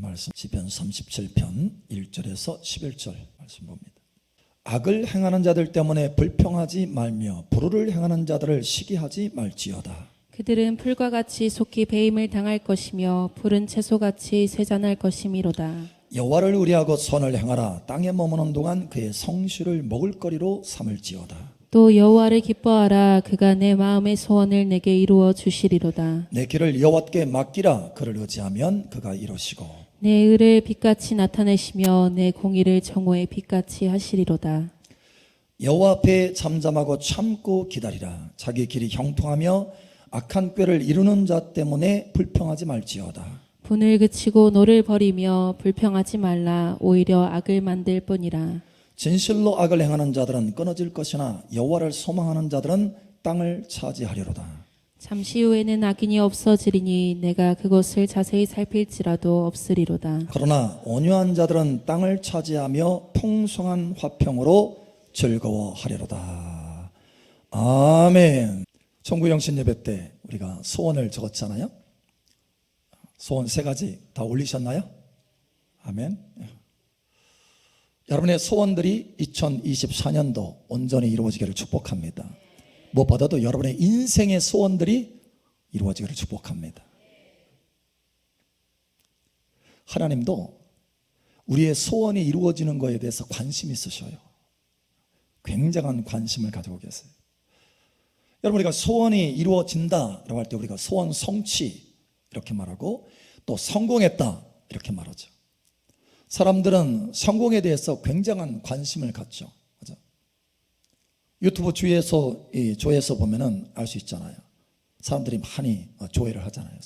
말씀 시편 37편 1절에서 11절 말씀 봅니다. 악을 행하는 자들 때문에 불평하지 말며 불의를 행하는 자들을 시기하지 말지어다. 그들은 풀과 같이 속히 배임을 당할 것이며 푸른 채소같이 쇠잔할 것이미로다. 여호와를 의뢰하고 선을 행하라. 땅에 머무는 동안 그의 성실을 먹을거리로 삼을지어다. 또 여호와를 기뻐하라. 그가 내 마음의 소원을 내게 이루어 주시리로다. 내 길을 여호와께 맡기라. 그를 의지하면 그가 이루시고 내 의를 빛같이 나타내시며 내 공의를 정오의 빛같이 하시리로다. 여호와 앞에 잠잠하고 참고 기다리라. 자기 길이 형통하며 악한 꾀를 이루는 자 때문에 불평하지 말지어다. 분을 그치고 노를 버리며 불평하지 말라. 오히려 악을 만들 뿐이라. 진실로 악을 행하는 자들은 끊어질 것이나 여호와를 소망하는 자들은 땅을 차지하리로다. 잠시 후에는 악인이 없어지리니 내가 그것을 자세히 살필지라도 없으리로다. 그러나 온유한 자들은 땅을 차지하며 풍성한 화평으로 즐거워하리로다. 아멘. 청구영신 예배 때 우리가 소원을 적었잖아요. 소원 3가지 다 올리셨나요? 아멘. 여러분의 소원들이 2024년도 온전히 이루어지기를 축복합니다. 무엇보다도 여러분의 인생의 소원들이 이루어지기를 축복합니다. 하나님도 우리의 소원이 이루어지는 것에 대해서 관심이 있으셔요. 굉장한 관심을 가지고 계세요. 여러분, 우리가 소원이 이루어진다라고 할 때 우리가 소원 성취 이렇게 말하고 또 성공했다 이렇게 말하죠. 사람들은 성공에 대해서 굉장한 관심을 갖죠. 맞아. 유튜브 주위에서 조회에서 보면은 알 수 있잖아요. 사람들이 많이 조회를 하잖아요.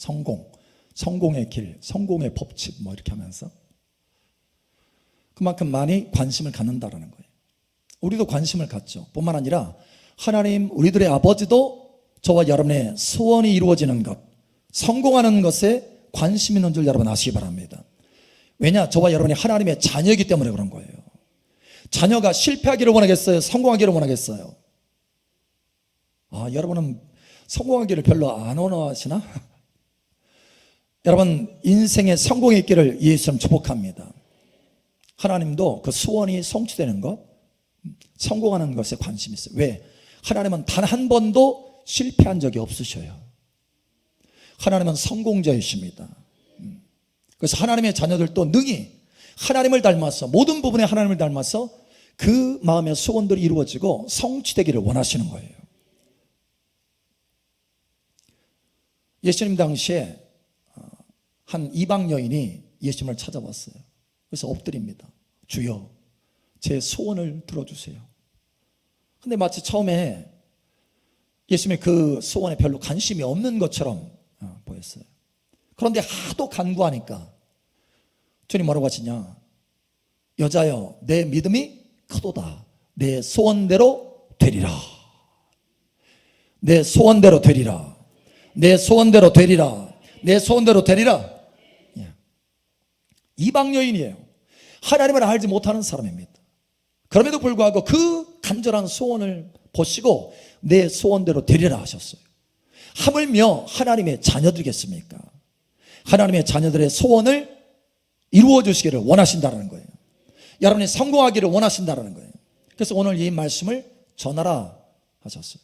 성공의 길, 성공의 법칙 뭐 이렇게 하면서 그만큼 많이 관심을 갖는다라는 거예요. 우리도 관심을 갖죠. 뿐만 아니라 하나님 우리들의 아버지도 저와 여러분의 소원이 이루어지는 것, 성공하는 것에 관심 있는 줄 여러분 아시기 바랍니다. 왜냐? 저와 여러분이 하나님의 자녀이기 때문에 그런 거예요. 자녀가 실패하기를 원하겠어요? 성공하기를 원하겠어요? 여러분은 성공하기를 별로 안 원하시나? 여러분 인생의 성공이 있기를 예수님 축복합니다. 하나님도 그 소원이 성취되는 것, 성공하는 것에 관심이 있어요. 왜? 하나님은 단 한 번도 실패한 적이 없으셔요. 하나님은 성공자이십니다. 그래서 하나님의 자녀들도 능히 하나님을 닮아서 모든 부분에 하나님을 닮아서 그 마음의 소원들이 이루어지고 성취되기를 원하시는 거예요. 예수님 당시에 한 이방 여인이 예수님을 찾아왔어요. 그래서 엎드립니다. 주여, 제 소원을 들어주세요. 근데 마치 처음에 예수님의 그 소원에 별로 관심이 없는 것처럼 보였어요. 그런데 하도 간구하니까 주님 뭐라고 하시냐? 여자여, 내 믿음이 크도다. 내 소원대로 되리라. 내 소원대로 되리라. 내 소원대로 되리라. 내 소원대로 되리라. 이방 여인이에요. 하나님을 알지 못하는 사람입니다. 그럼에도 불구하고 그 간절한 소원을 보시고 내 소원대로 되리라 하셨어요. 하물며 하나님의 자녀들이겠습니까? 하나님의 자녀들의 소원을 이루어 주시기를 원하신다는 거예요. 여러분이 성공하기를 원하신다는 거예요. 그래서 오늘 이 말씀을 전하라 하셨어요.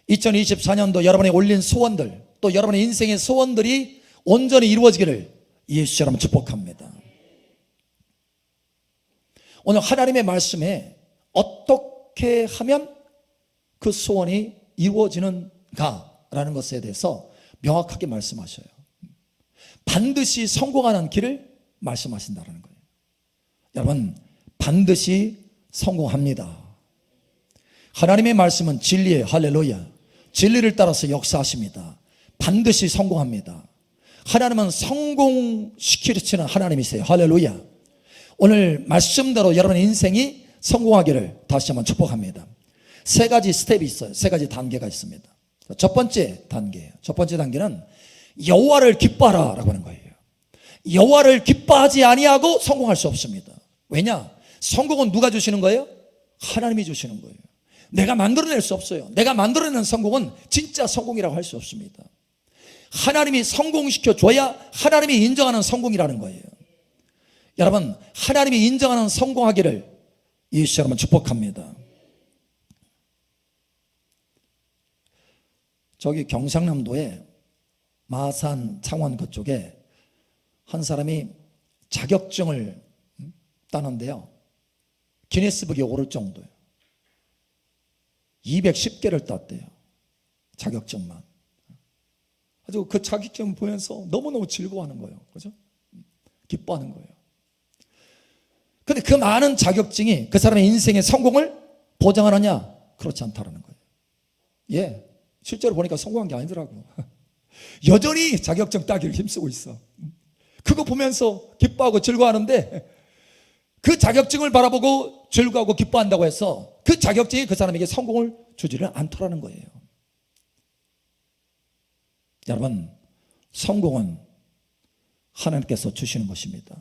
2024년도 여러분이 올린 소원들, 또 여러분의 인생의 소원들이 온전히 이루어지기를 예수처럼 축복합니다. 오늘 하나님의 말씀에 어떻게 하면 그 소원이 이루어지는가라는 것에 대해서 명확하게 말씀하셔요. 반드시 성공하는 길을 말씀하신다는 거예요. 여러분, 반드시 성공합니다. 하나님의 말씀은 진리예요. 할렐루야. 진리를 따라서 역사하십니다. 반드시 성공합니다. 하나님은 성공시키시는 하나님이세요. 할렐루야. 오늘 말씀대로 여러분의 인생이 성공하기를 다시 한번 축복합니다. 3가지 스텝이 있어요. 3가지 단계가 있습니다. 첫 번째 단계예요. 첫 번째 단계는 여호와를 기뻐하라 라고 하는 거예요. 여호와를 기뻐하지 아니하고 성공할 수 없습니다. 왜냐? 성공은 누가 주시는 거예요? 하나님이 주시는 거예요. 내가 만들어낼 수 없어요. 내가 만들어내는 성공은 진짜 성공이라고 할 수 없습니다. 하나님이 성공시켜줘야 하나님이 인정하는 성공이라는 거예요. 여러분, 하나님이 인정하는 성공하기를 이 시간 여러분 축복합니다. 저기 경상남도에 마산 창원 그쪽에 한 사람이 자격증을 따는데요, 기네스북에 오를 정도예요. 210개를 땄대요, 자격증만. 아주 그 자격증 보면서 너무너무 즐거워하는 거예요. 그죠? 기뻐하는 거예요. 근데 그 많은 자격증이 그 사람의 인생의 성공을 보장하느냐? 그렇지 않다는 거예요. 예, 실제로 보니까 성공한 게 아니더라고요. 여전히 자격증 따기를 힘쓰고 있어. 그거 보면서 기뻐하고 즐거워하는데, 그 자격증을 바라보고 즐거워하고 기뻐한다고 해서 그 자격증이 그 사람에게 성공을 주지를 않더라는 거예요. 여러분, 성공은 하나님께서 주시는 것입니다.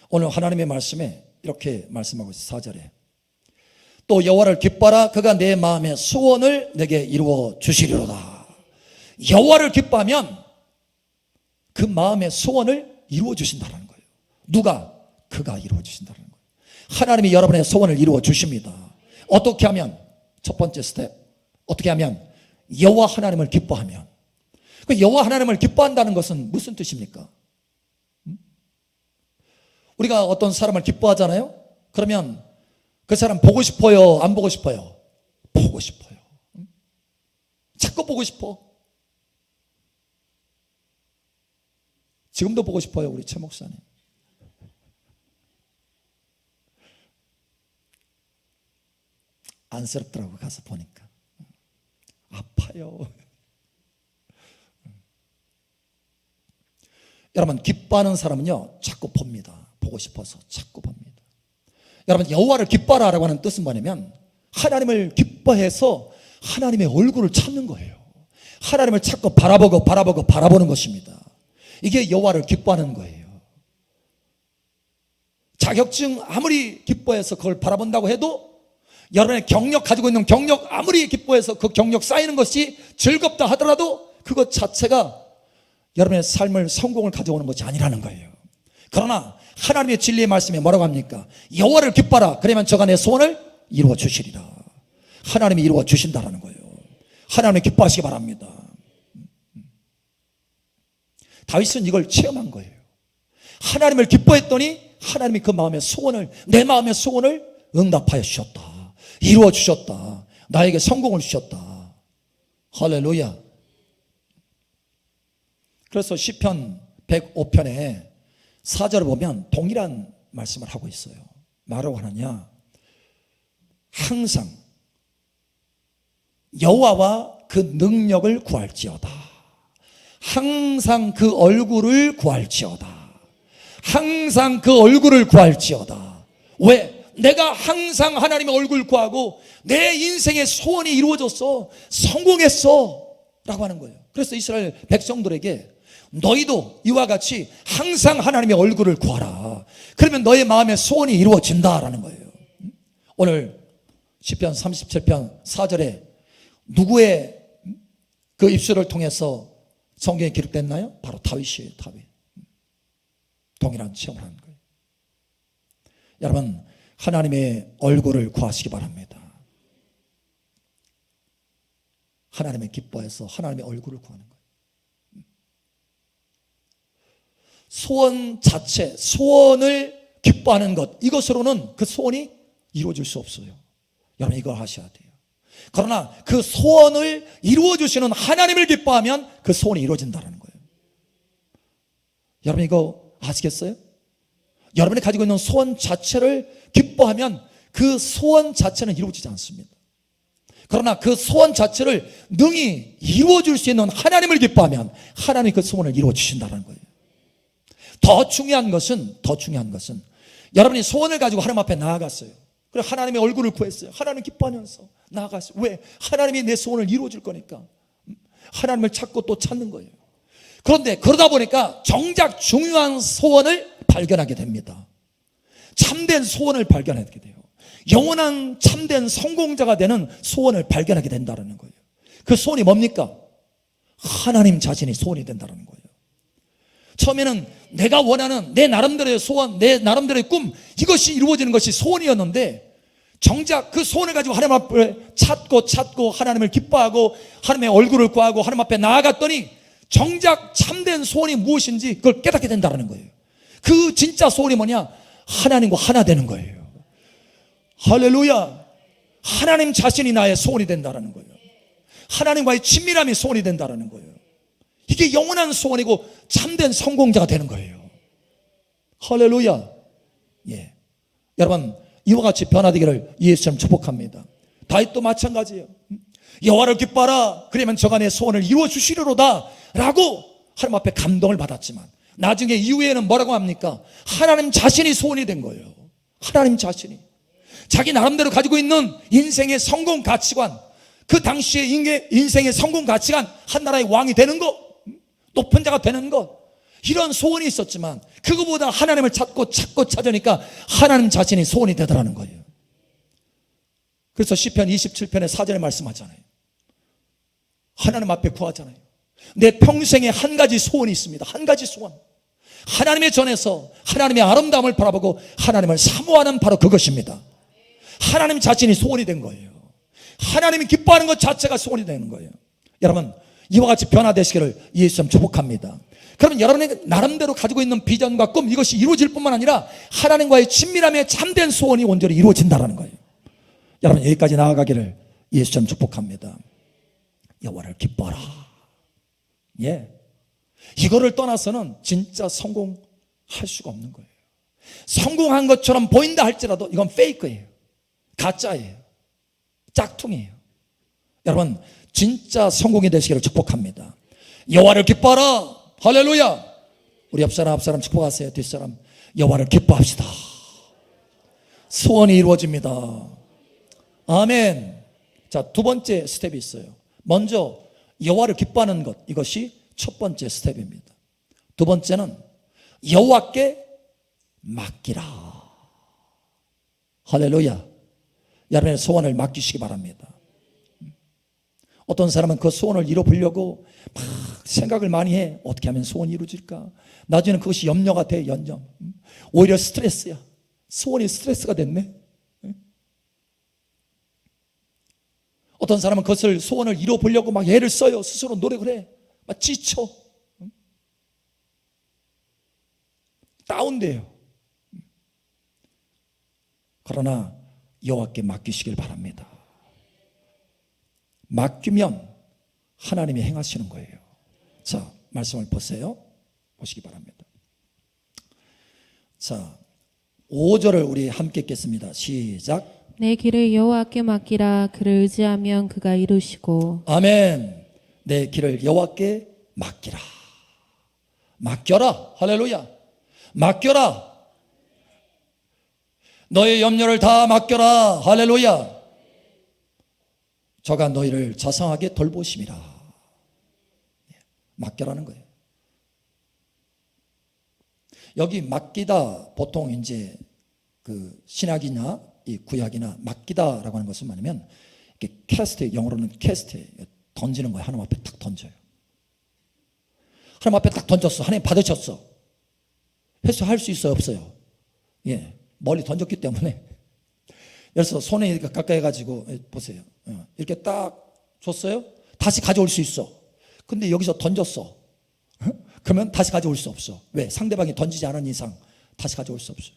오늘 하나님의 말씀에 이렇게 말씀하고 있어요. 4절에 또 여호와를 기뻐하라. 그가 내 마음의 소원을 내게 이루어 주시리로다. 여호와를 기뻐하면 그 마음의 소원을 이루어 주신다는 거예요. 누가? 그가 이루어 주신다는 거예요. 하나님이 여러분의 소원을 이루어 주십니다. 어떻게 하면? 첫 번째 스텝, 어떻게 하면? 여호와 하나님을 기뻐하면. 그 여호와 하나님을 기뻐한다는 것은 무슨 뜻입니까? 우리가 어떤 사람을 기뻐하잖아요. 그러면 그 사람 보고 싶어요? 안 보고 싶어요? 보고 싶어요. 자꾸 보고 싶어. 지금도 보고 싶어요, 우리 최 목사님. 안쓰럽더라고, 가서 보니까. 아파요. 여러분, 기뻐하는 사람은요, 자꾸 봅니다. 보고 싶어서 자꾸 봅니다. 여러분, 여호와를 기뻐하라고 하는 뜻은 뭐냐면 하나님을 기뻐해서 하나님의 얼굴을 찾는 거예요. 하나님을 자꾸 바라보는 것입니다. 이게 여호와를 기뻐하는 거예요. 자격증 아무리 기뻐해서 그걸 바라본다고 해도 여러분의 경력, 가지고 있는 경력 아무리 기뻐해서 그 경력 쌓이는 것이 즐겁다 하더라도 그것 자체가 여러분의 삶을 성공을 가져오는 것이 아니라는 거예요. 그러나 하나님의 진리의 말씀에 뭐라고 합니까? 여호와를 기뻐하라. 그러면 저가 내 소원을 이루어 주시리라. 하나님이 이루어 주신다라는 거예요. 하나님을 기뻐하시기 바랍니다. 다윗은 이걸 체험한 거예요. 하나님을 기뻐했더니 하나님이 그 마음의 소원을, 내 마음의 소원을 응답하여 주셨다. 이루어 주셨다. 나에게 성공을 주셨다. 할렐루야. 그래서 시편 105편에 4절을 보면 동일한 말씀을 하고 있어요. 뭐라고 하느냐? 항상 여호와와 그 능력을 구할지어다. 항상 그 얼굴을 구할지어다. 항상 그 얼굴을 구할지어다. 왜? 내가 항상 하나님의 얼굴을 구하고 내 인생의 소원이 이루어졌어, 성공했어 라고 하는 거예요. 그래서 이스라엘 백성들에게 너희도 이와 같이 항상 하나님의 얼굴을 구하라. 그러면 너의 마음의 소원이 이루어진다라는 거예요. 오늘 시편 37편 4절에 누구의 그 입술을 통해서 성경에 기록됐나요? 바로 다윗이에요. 다윗. 동일한 체험을 하는 거예요. 여러분, 하나님의 얼굴을 구하시기 바랍니다. 하나님의 기뻐해서 하나님의 얼굴을 구하는 거예요. 소원 자체, 소원을 기뻐하는 것, 이것으로는 그 소원이 이루어질 수 없어요. 여러분, 이걸 하셔야 돼요. 그러나 그 소원을 이루어주시는 하나님을 기뻐하면 그 소원이 이루어진다는 거예요. 여러분, 이거 아시겠어요? 여러분이 가지고 있는 소원 자체를 기뻐하면 그 소원 자체는 이루어지지 않습니다. 그러나 그 소원 자체를 능히 이루어줄 수 있는 하나님을 기뻐하면 하나님이 그 소원을 이루어주신다는 거예요. 더 중요한 것은 여러분이 소원을 가지고 하나님 앞에 나아갔어요. 그래, 하나님의 얼굴을 구했어요. 하나님 기뻐하면서 나아갔어요. 왜? 하나님이 내 소원을 이루어줄 거니까. 하나님을 찾고 또 찾는 거예요. 그런데 그러다 보니까 정작 중요한 소원을 발견하게 됩니다. 참된 소원을 발견하게 돼요. 영원한 참된 성공자가 되는 소원을 발견하게 된다는 거예요. 그 소원이 뭡니까? 하나님 자신이 소원이 된다는 거예요. 처음에는 내가 원하는 내 나름대로의 소원, 내 나름대로의 꿈, 이것이 이루어지는 것이 소원이었는데 정작 그 소원을 가지고 하나님 앞을 찾고 하나님을 기뻐하고 하나님의 얼굴을 구하고 하나님 앞에 나아갔더니 정작 참된 소원이 무엇인지 그걸 깨닫게 된다는 거예요. 그 진짜 소원이 뭐냐? 하나님과 하나 되는 거예요. 할렐루야. 하나님 자신이 나의 소원이 된다는 거예요. 하나님과의 친밀함이 소원이 된다는 거예요. 이게 영원한 소원이고 참된 성공자가 되는 거예요. 할렐루야. 예. 여러분, 이와 같이 변화되기를 예수처럼 축복합니다. 다윗도 마찬가지예요. 여호와를 기뻐하라, 그러면 저가 내 소원을 이루어 주시리로다 라고 하나님 앞에 감동을 받았지만 나중에 이후에는 뭐라고 합니까? 하나님 자신이 소원이 된 거예요. 하나님 자신이 자기 나름대로 가지고 있는 인생의 성공 가치관, 그 당시의 인생의 성공 가치관, 한 나라의 왕이 되는 것, 높은 자가 되는 것, 이런 소원이 있었지만 그거보다 하나님을 찾고 찾으니까 하나님 자신이 소원이 되더라는 거예요. 그래서 시편 27편의 4절에 말씀하잖아요. 하나님 앞에 구하잖아요. 내 평생에 한 가지 소원이 있습니다. 한 가지 소원. 하나님의 전에서 하나님의 아름다움을 바라보고 하나님을 사모하는 바로 그것입니다. 하나님 자신이 소원이 된 거예요. 하나님이 기뻐하는 것 자체가 소원이 되는 거예요. 여러분, 이와 같이 변화되시기를 예수님 축복합니다. 그러면 여러분이 나름대로 가지고 있는 비전과 꿈, 이것이 이루어질 뿐만 아니라 하나님과의 친밀함에 참된 소원이 온전히 이루어진다는 거예요. 여러분, 여기까지 나아가기를 예수님 축복합니다. 여호와를 기뻐하라. 예, 이거를 떠나서는 진짜 성공할 수가 없는 거예요. 성공한 것처럼 보인다 할지라도 이건 페이크예요. 가짜예요. 짝퉁이에요. 여러분, 진짜 성공이 되시기를 축복합니다. 여호와를 기뻐하라. 할렐루야. 우리 앞사람 축복하세요. 뒷사람, 여호와를 기뻐합시다. 소원이 이루어집니다. 아멘. 자, 두 번째 스텝이 있어요. 먼저 여호와를 기뻐하는 것, 이것이 첫 번째 스텝입니다. 두 번째는 여호와께 맡기라. 할렐루야. 여러분의 소원을 맡기시기 바랍니다. 어떤 사람은 그 소원을 이뤄보려고 막 생각을 많이 해. 어떻게 하면 소원이 이루어질까? 나중에는 그것이 염려가 돼. 연점. 오히려 스트레스야. 소원이 스트레스가 됐네. 어떤 사람은 그것을 소원을 이뤄보려고 막 애를 써요. 스스로 노력을 해. 막 지쳐. 다운돼요. 그러나 여호와께 맡기시길 바랍니다. 맡기면 하나님이 행하시는 거예요. 자, 말씀을 보세요. 보시기 바랍니다. 자, 5절을 우리 함께 읽겠습니다. 시작. 내 길을 여호와께 맡기라. 그를 의지하면 그가 이루시고. 아멘. 내 길을 여호와께 맡기라. 맡겨라. 할렐루야. 맡겨라. 너의 염려를 다 맡겨라. 할렐루야. 저가 너희를 자상하게 돌보심이라. 맡겨라는 거예요. 여기 맡기다, 보통 이제 그 신약이나 이 구약이나 맡기다라고 하는 것은 뭐냐면 이렇게 캐스트, 영어로는 캐스트, 던지는 거예요. 하나님 앞에 딱 던져요. 하나님 앞에 딱 던졌어. 하나님 받으셨어. 해서 할 수 있어요, 없어요? 예, 멀리 던졌기 때문에. 그래서 손에 이렇게 가까이 해가지고 보세요. 이렇게 딱 줬어요. 다시 가져올 수 있어. 근데 여기서 던졌어. 그러면 다시 가져올 수 없어. 왜? 상대방이 던지지 않은 이상 다시 가져올 수 없어요.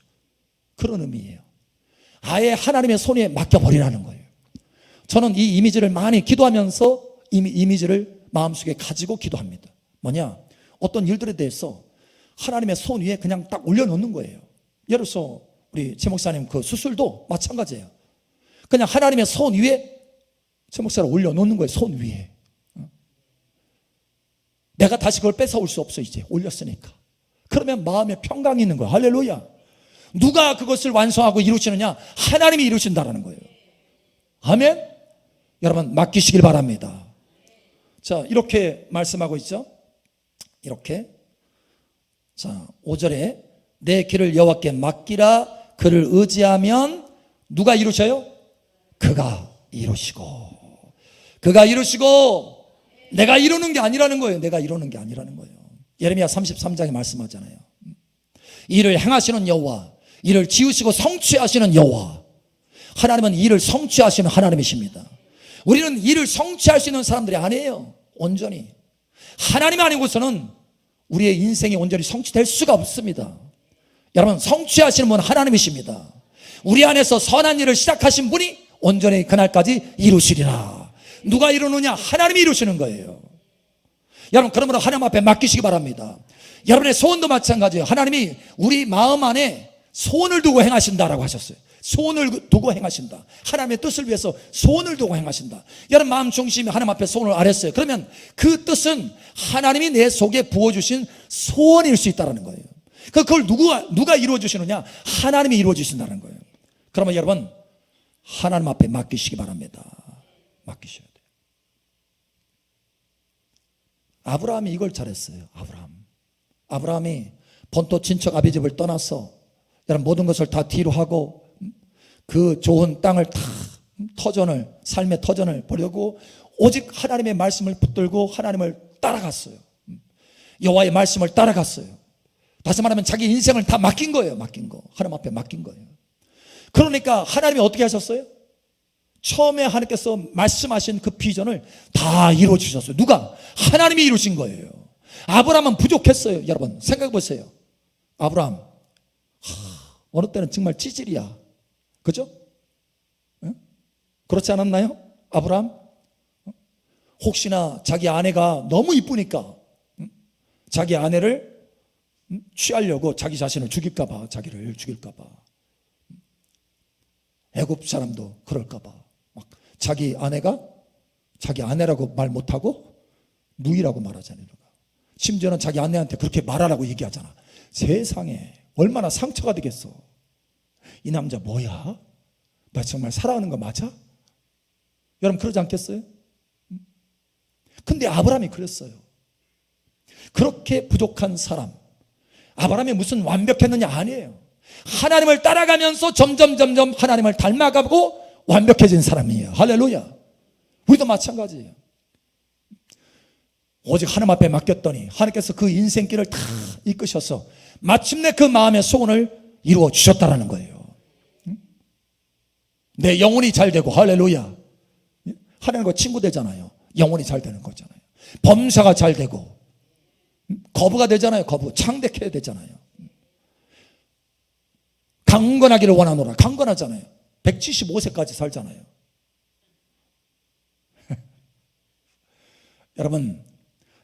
그런 의미예요. 아예 하나님의 손에 맡겨버리라는 거예요. 저는 이 이미지를 많이 기도하면서 이미지를 마음속에 가지고 기도합니다. 뭐냐? 어떤 일들에 대해서 하나님의 손 위에 그냥 딱 올려놓는 거예요. 예를 들어서 우리 최 목사님 그 수술도 마찬가지예요. 그냥 하나님의 손 위에 최 목사를 올려놓는 거예요. 손 위에. 내가 다시 그걸 뺏어올 수 없어. 이제 올렸으니까. 그러면 마음에 평강이 있는 거예요. 할렐루야. 누가 그것을 완성하고 이루시느냐? 하나님이 이루신다라는 거예요. 아멘. 여러분, 맡기시길 바랍니다. 자, 이렇게 말씀하고 있죠. 이렇게. 자, 5절에 내 길을 여호와께 맡기라. 그를 의지하면 누가 이루셔요? 그가 이루시고. 그가 이루시고. 내가 이루는 게 아니라는 거예요. 내가 이루는 게 아니라는 거예요. 예레미야 33장에 말씀하잖아요. 이를 행하시는 여호와, 이를 지으시고 성취하시는 여호와. 하나님은 일을 성취하시는 하나님이십니다. 우리는 일을 성취할 수 있는 사람들이 아니에요. 온전히 하나님 아니고서는 우리의 인생이 온전히 성취될 수가 없습니다. 여러분, 성취하시는 분은 하나님이십니다. 우리 안에서 선한 일을 시작하신 분이 온전히 그날까지 이루시리라. 누가 이루느냐? 하나님이 이루시는 거예요. 여러분, 그러므로 하나님 앞에 맡기시기 바랍니다. 여러분의 소원도 마찬가지예요. 하나님이 우리 마음 안에 소원을 두고 행하신다라고 하셨어요. 소원을 두고 행하신다. 하나님의 뜻을 위해서 소원을 두고 행하신다. 여러분, 마음 중심이 하나님 앞에 소원을 아랬어요. 그러면 그 뜻은 하나님이 내 속에 부어주신 소원일 수 있다는 거예요. 그걸 누가 이루어주시느냐? 하나님이 이루어주신다는 거예요. 그러면 여러분, 하나님 앞에 맡기시기 바랍니다. 맡기셔야 돼요. 아브라함이 이걸 잘했어요. 아브라함이 본토 친척 아비 집을 떠나서 여러분, 모든 것을 다 뒤로 하고 그 좋은 땅을 다 삶의 터전을 보려고 오직 하나님의 말씀을 붙들고 하나님을 따라갔어요. 여호와의 말씀을 따라갔어요. 다시 말하면 자기 인생을 다 맡긴 거예요. 하나님 앞에 맡긴 거예요. 그러니까 하나님이 어떻게 하셨어요? 처음에 하나님께서 말씀하신 그 비전을 다 이루어 주셨어요. 누가? 하나님이 이루신 거예요. 아브라함은 부족했어요. 여러분, 생각해 보세요. 아브라함, 어느 때는 정말 찌질이야. 그죠? 그렇지 않았나요? 아브라함? 혹시나 자기 아내가 너무 이쁘니까 자기 아내를 취하려고 자기 자신을 죽일까봐, 자기를 죽일까봐. 애굽 사람도 그럴까봐 막 자기 아내가 자기 아내라고 말 못하고 누이라고 말하잖아요. 심지어는 자기 아내한테 그렇게 말하라고 얘기하잖아. 세상에 얼마나 상처가 되겠어. 이 남자 뭐야? 나 정말 사랑하는 거 맞아? 여러분, 그러지 않겠어요? 근데 아브라함이 그랬어요. 그렇게 부족한 사람, 아브라함이 무슨 완벽했느냐? 아니에요. 하나님을 따라가면서 점점 하나님을 닮아가고 완벽해진 사람이에요. 할렐루야. 우리도 마찬가지예요. 오직 하나님 앞에 맡겼더니 하나님께서 그 인생길을 다 이끄셔서 마침내 그 마음의 소원을 이루어 주셨다라는 거예요. 내 영혼이 잘 되고, 할렐루야. 하나님과 친구 되잖아요. 영혼이 잘 되는 거잖아요. 범사가 잘 되고, 거부가 되잖아요. 창대해야 되잖아요. 강건하기를 원하노라. 강건하잖아요. 175세까지 살잖아요. 여러분,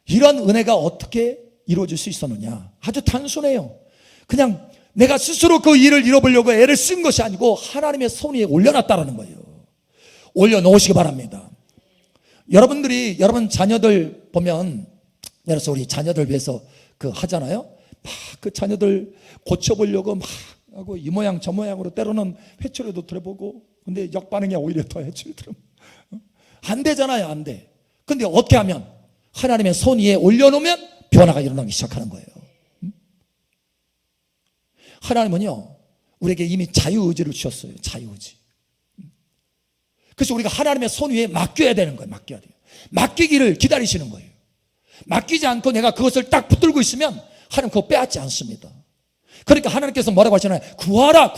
이런 은혜가 어떻게 이루어질 수 있었느냐? 아주 단순해요. 그냥 내가 스스로 그 일을 이뤄보려고 애를 쓴 것이 아니고 하나님의 손 위에 올려놨다라는 거예요. 올려놓으시기 바랍니다. 여러분들이 여러분 자녀들 보면, 그래서 우리 자녀들 위해서 하잖아요. 막 그 자녀들 고쳐보려고 막 하고 이 모양 저 모양으로 때로는 회초리도 들어보고, 근데 역반응이 오히려 더 회초리 들어. 안 되잖아요. 안 돼. 근데 어떻게 하면 하나님의 손 위에 올려놓으면 변화가 일어나기 시작하는 거예요. 하나님은요, 우리에게 이미 자유의지를 주셨어요. 자유의지. 그래서 우리가 하나님의 손 위에 맡겨야 되는 거예요. 맡겨야 돼요. 맡기기를 기다리시는 거예요. 맡기지 않고 내가 그것을 딱 붙들고 있으면 하나님 그거 빼앗지 않습니다. 그러니까 하나님께서 뭐라고 하시나요? 구하라.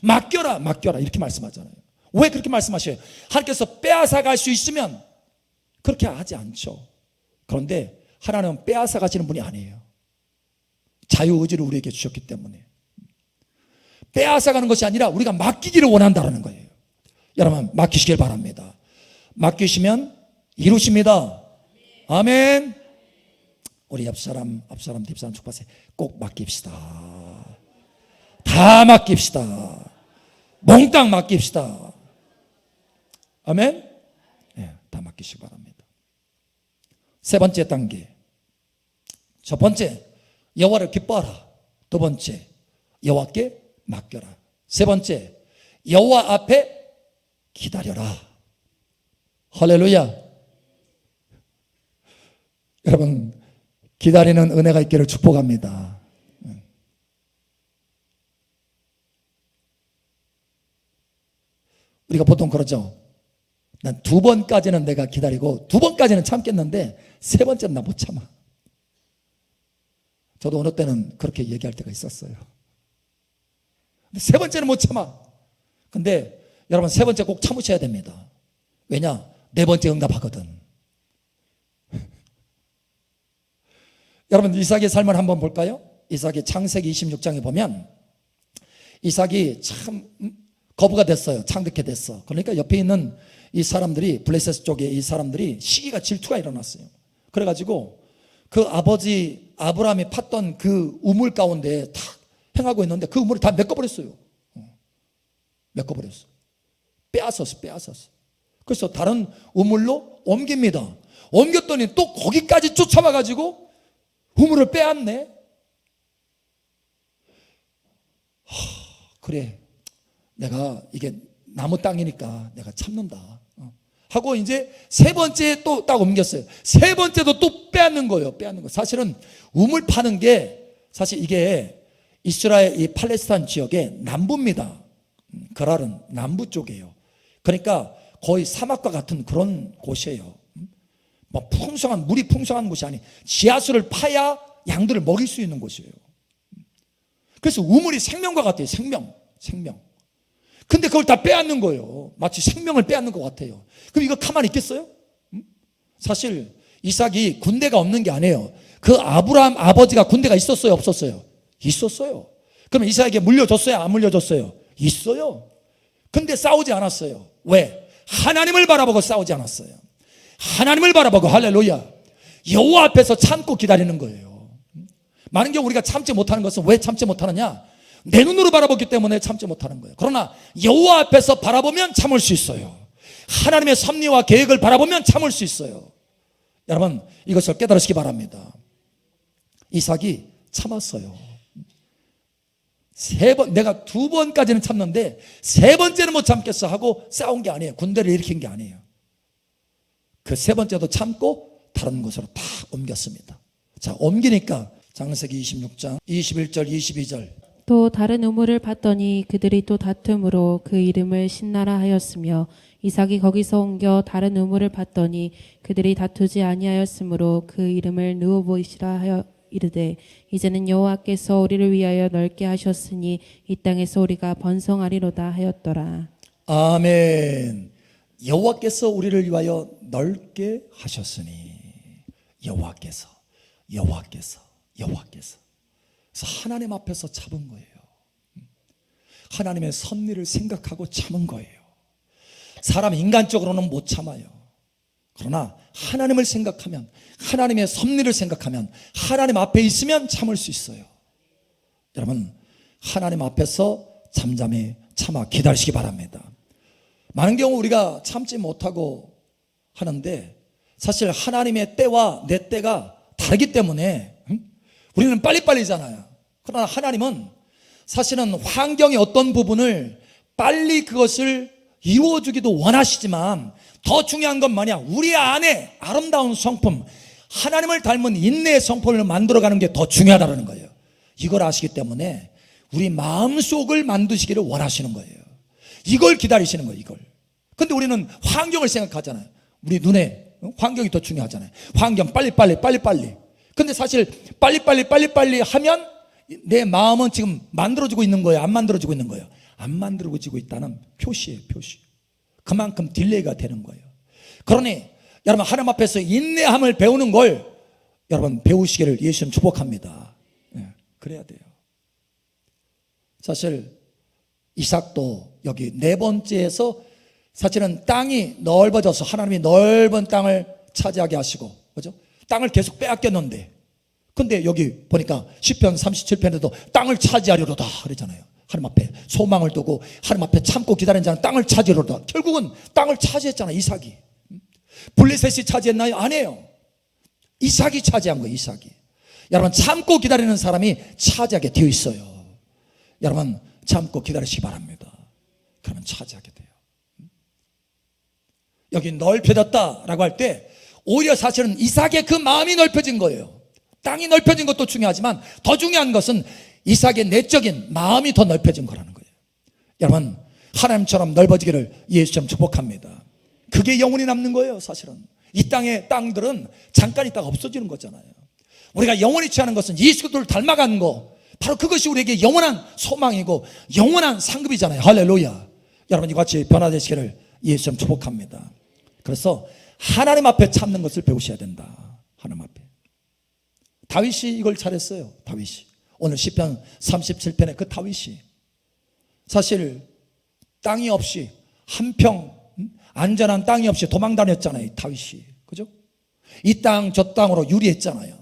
맡겨라 이렇게 말씀하잖아요. 왜 그렇게 말씀하셔요? 하나님께서 빼앗아 갈 수 있으면 그렇게 하지 않죠. 그런데 하나님은 빼앗아 가시는 분이 아니에요. 자유의지를 우리에게 주셨기 때문에 빼앗아 가는 것이 아니라 우리가 맡기기를 원한다는 거예요. 여러분, 맡기시길 바랍니다. 맡기시면 이루십니다. 아멘. 우리 앞사람 뒷사람 축복하세요. 꼭 맡깁시다. 다 맡깁시다. 몽땅 맡깁시다. 아멘. 네, 다 맡기시기 바랍니다. 세 번째 단계. 첫 번째, 여호와를 기뻐하라. 두 번째, 여호와께 맡겨라. 세 번째, 여호와 앞에 기다려라. 할렐루야. 여러분, 기다리는 은혜가 있기를 축복합니다. 우리가 보통 그러죠. 난 두 번까지는 내가 기다리고 두 번까지는 참겠는데 세 번째는 나 못 참아. 저도 어느 때는 그렇게 얘기할 때가 있었어요. 근데 세 번째는 못 참아. 근데 여러분, 세 번째 꼭 참으셔야 됩니다. 왜냐? 네 번째 응답하거든. 여러분, 이삭의 삶을 한번 볼까요? 이삭의 창세기 26장에 보면 이삭이 참 거부가 됐어요. 창득해 됐어. 그러니까 옆에 있는 이 사람들이, 블레셋 쪽에 이 사람들이 시기가, 질투가 일어났어요. 그래가지고 그 아버지 아브라함이 팠던 그 우물 가운데 탁 행하고 있는데 그 우물을 다 메꿔버렸어요. 메꿔버렸어. 빼앗았어. 그래서 다른 우물로 옮깁니다. 옮겼더니 또 거기까지 쫓아와가지고 우물을 빼앗네. 그래, 내가 이게 나무 땅이니까 내가 참는다 하고 이제 세 번째 또 딱 옮겼어요. 세 번째도 또 빼앗는 거예요. 사실은 우물 파는 게, 사실 이게 이스라엘 이 팔레스타인 지역의 남부입니다. 거랄은 남부 쪽이에요. 그러니까 거의 사막과 같은 그런 곳이에요. 뭐 풍성한, 물이 풍성한 곳이 아니, 지하수를 파야 양들을 먹일 수 있는 곳이에요. 그래서 우물이 생명과 같아요. 생명. 근데 그걸 다 빼앗는 거예요. 마치 생명을 빼앗는 것 같아요. 그럼 이거 가만히 있겠어요? 사실 이삭이 군대가 없는 게 아니에요. 그 아브라함 아버지가 군대가 있었어요, 없었어요? 있었어요. 그럼 이삭에게 물려줬어요, 안 물려줬어요? 있어요. 근데 싸우지 않았어요. 왜? 하나님을 바라보고 싸우지 않았어요. 하나님을 바라보고, 할렐루야, 여호와 앞에서 참고 기다리는 거예요. 많은 경우 우리가 참지 못하는 것은 왜 참지 못하느냐? 내 눈으로 바라보기 때문에 참지 못하는 거예요. 그러나 여호와 앞에서 바라보면 참을 수 있어요. 하나님의 섭리와 계획을 바라보면 참을 수 있어요. 여러분, 이것을 깨달으시기 바랍니다. 이삭이 참았어요. 내가 두 번까지는 참는데 세 번째는 못 참겠어 하고 싸운 게 아니에요. 군대를 일으킨 게 아니에요. 그 세 번째도 참고 다른 곳으로 다 옮겼습니다. 자, 옮기니까 창세기 26장 21절 22절, 또 다른 우물을 봤더니 그들이 또 다툼으로 그 이름을 신나라 하였으며 이삭이 거기서 옮겨 다른 우물을 봤더니 그들이 다투지 아니하였으므로 그 이름을 느호보이시라 하여 이르되 이제는 여호와께서 우리를 위하여 넓게 하셨으니 이 땅에서 우리가 번성하리로다 하였더라. 아멘. 여호와께서 우리를 위하여 넓게 하셨으니, 여호와께서 그래서 하나님 앞에서 참은 거예요. 하나님의 섭리를 생각하고 참은 거예요. 사람 인간적으로는 못 참아요. 그러나 하나님을 생각하면, 하나님의 섭리를 생각하면, 하나님 앞에 있으면 참을 수 있어요. 여러분, 하나님 앞에서 잠잠히 참아 기다리시기 바랍니다. 많은 경우 우리가 참지 못하고 하는데 사실 하나님의 때와 내 때가 다르기 때문에 우리는 빨리빨리잖아요. 그러나 하나님은 사실은 환경의 어떤 부분을 빨리 그것을 이루어주기도 원하시지만 더 중요한 건 뭐냐? 우리 안에 아름다운 성품, 하나님을 닮은 인내의 성품을 만들어가는 게 더 중요하다는 거예요. 이걸 아시기 때문에 우리 마음속을 만드시기를 원하시는 거예요. 이걸 기다리시는 거예요. 이걸. 근데 우리는 환경을 생각하잖아요. 우리 눈에 환경이 더 중요하잖아요. 환경 빨리빨리. 근데 사실 빨리빨리 하면 내 마음은 지금 만들어지고 있는 거예요? 안 만들어지고 있는 거예요? 안 만들어지고 있다는 표시예요. 표시. 그만큼 딜레이가 되는 거예요. 그러니 여러분, 하나님 앞에서 인내함을 배우는 걸 여러분 배우시기를 예수님 축복합니다. 그래야 돼요. 사실 이삭도 여기 네 번째에서 사실은 땅이 넓어져서 하나님이 넓은 땅을 차지하게 하시고, 그죠? 땅을 계속 빼앗겼는데, 근데 여기 보니까 시편 37편에도 땅을 차지하려다 그러잖아요. 하나님 앞에 소망을 두고 하나님 앞에 참고 기다리는 자는 땅을 차지하려다. 결국은 땅을 차지했잖아요. 이삭이. 블레셋이 차지했나요? 아니에요. 이삭이 차지한 거예요. 이삭이. 여러분, 참고 기다리는 사람이 차지하게 되어 있어요. 여러분, 참고 기다리시기 바랍니다. 그러면 차지하게 돼요. 여기 넓혀졌다라고 할 때 오히려 사실은 이삭의 그 마음이 넓혀진 거예요. 땅이 넓혀진 것도 중요하지만 더 중요한 것은 이삭의 내적인 마음이 더 넓혀진 거라는 거예요. 여러분, 하나님처럼 넓어지기를 예수님 축복합니다. 그게 영원히 남는 거예요. 사실은 이 땅의 땅들은 잠깐 있다가 없어지는 거잖아요. 우리가 영원히 취하는 것은 예수 그리스도를 닮아가는 거, 바로 그것이 우리에게 영원한 소망이고 영원한 상급이잖아요. 할렐루야. 여러분 이와 같이 변화되시기를 예수님 축복합니다. 그래서 하나님 앞에 참는 것을 배우셔야 된다. 하나님 앞에. 다윗이 이걸 잘했어요. 다윗이. 오늘 시편 37편에 그 다윗이 사실 땅이 없이 한평 안전한 땅이 없이 도망 다녔잖아요. 다윗이. 그죠? 이 땅 저 땅으로 유리했잖아요.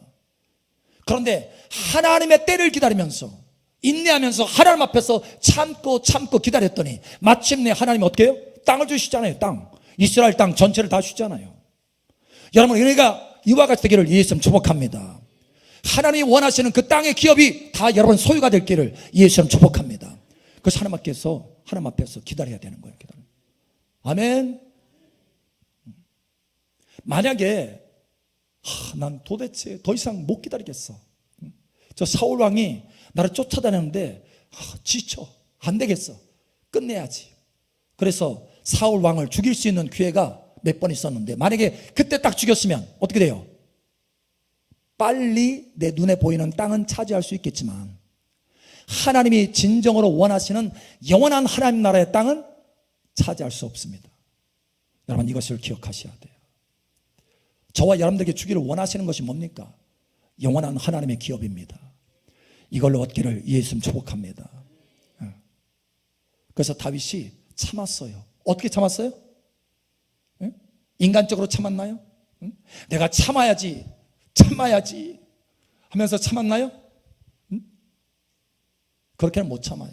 그런데 하나님의 때를 기다리면서 인내하면서 하나님 앞에서 참고 기다렸더니 마침내 하나님이 어떻게 해요? 땅을 주시잖아요. 땅. 이스라엘 땅 전체를 다 주잖아요. 여러분 은혜가 이와 같이 되기를 예수님 축복합니다. 하나님이 원하시는 그 땅의 기업이 다 여러분 소유가 될 길을 예수님 축복합니다. 그래서 하나님 앞에서 기다려야 되는 거예요. 아멘. 만약에 난 도대체 더 이상 못 기다리겠어. 저 사울 왕이 나를 쫓아다녔는데 지쳐. 안 되겠어. 끝내야지. 그래서 사울 왕을 죽일 수 있는 기회가 몇 번 있었는데 만약에 그때 딱 죽였으면 어떻게 돼요? 빨리 내 눈에 보이는 땅은 차지할 수 있겠지만 하나님이 진정으로 원하시는 영원한 하나님 나라의 땅은 차지할 수 없습니다. 여러분 이것을 기억하셔야 돼요. 저와 여러분들에게 주기를 원하시는 것이 뭡니까? 영원한 하나님의 기업입니다. 이걸로 얻기를 예수님 축복합니다. 그래서 다윗이 참았어요. 어떻게 참았어요? 인간적으로 참았나요? 내가 참아야지 하면서 참았나요? 그렇게는 못 참아요.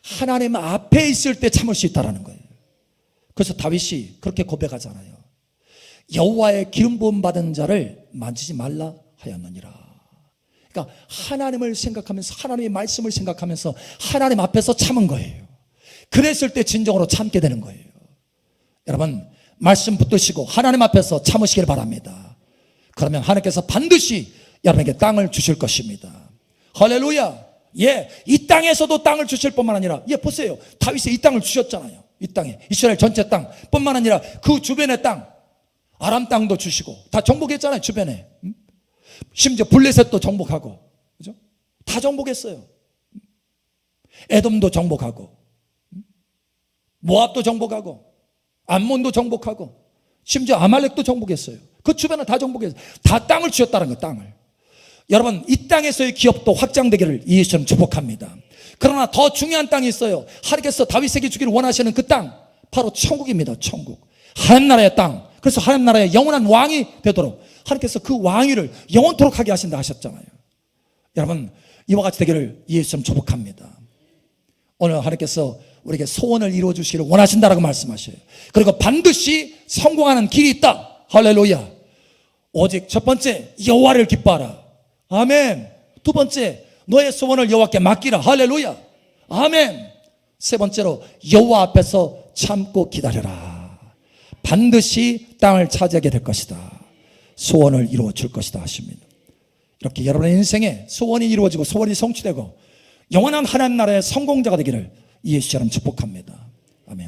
하나님 앞에 있을 때 참을 수 있다는 거예요. 그래서 다윗이 그렇게 고백하잖아요. 여호와의 기름 부음 받은 자를 만지지 말라 하였느니라. 그러니까 하나님을 생각하면서 하나님의 말씀을 생각하면서 하나님 앞에서 참은 거예요. 그랬을 때 진정으로 참게 되는 거예요. 여러분 말씀 붙드시고 하나님 앞에서 참으시길 바랍니다. 그러면 하나님께서 반드시 여러분에게 땅을 주실 것입니다. 할렐루야. 예, 이 땅에서도 땅을 주실 뿐만 아니라 보세요. 다윗이 이 땅을 주셨잖아요. 이 땅에 이스라엘 전체 땅 뿐만 아니라 그 주변의 땅 아람 땅도 주시고 다 정복했잖아요. 주변에. 심지어 블레셋도 정복하고, 그죠? 다 정복했어요. 에돔도 정복하고, 모압도 정복하고, 암몬도 정복하고, 심지어 아말렉도 정복했어요. 그 주변을 다 정복했어요. 다 땅을 주셨다는 거예요. 땅을. 여러분 이 땅에서의 기업도 확장되기를 예수님 축복합니다. 그러나 더 중요한 땅이 있어요. 하나님께서 다윗에게 주기를 원하시는 그 땅 바로 천국입니다. 천국. 하나님 나라의 땅. 그래서 하나님 나라의 영원한 왕이 되도록 하나님께서 그 왕위를 영원토록 하게 하신다 하셨잖아요. 여러분 이와 같이 되기를 예수님 축복합니다. 오늘 하나님께서 우리에게 소원을 이루어 주시기를 원하신다라고 말씀하셔요. 그리고 반드시 성공하는 길이 있다. 할렐루야. 오직 첫 번째 여호와를 기뻐하라. 아멘. 두 번째 너의 소원을 여호와께 맡기라. 할렐루야. 아멘. 세 번째로 여호와 앞에서 참고 기다려라. 반드시 땅을 차지하게 될 것이다. 소원을 이루어 줄 것이다 하십니다. 이렇게 여러분의 인생에 소원이 이루어지고 소원이 성취되고 영원한 하나님 나라의 성공자가 되기를 예수처럼 축복합니다.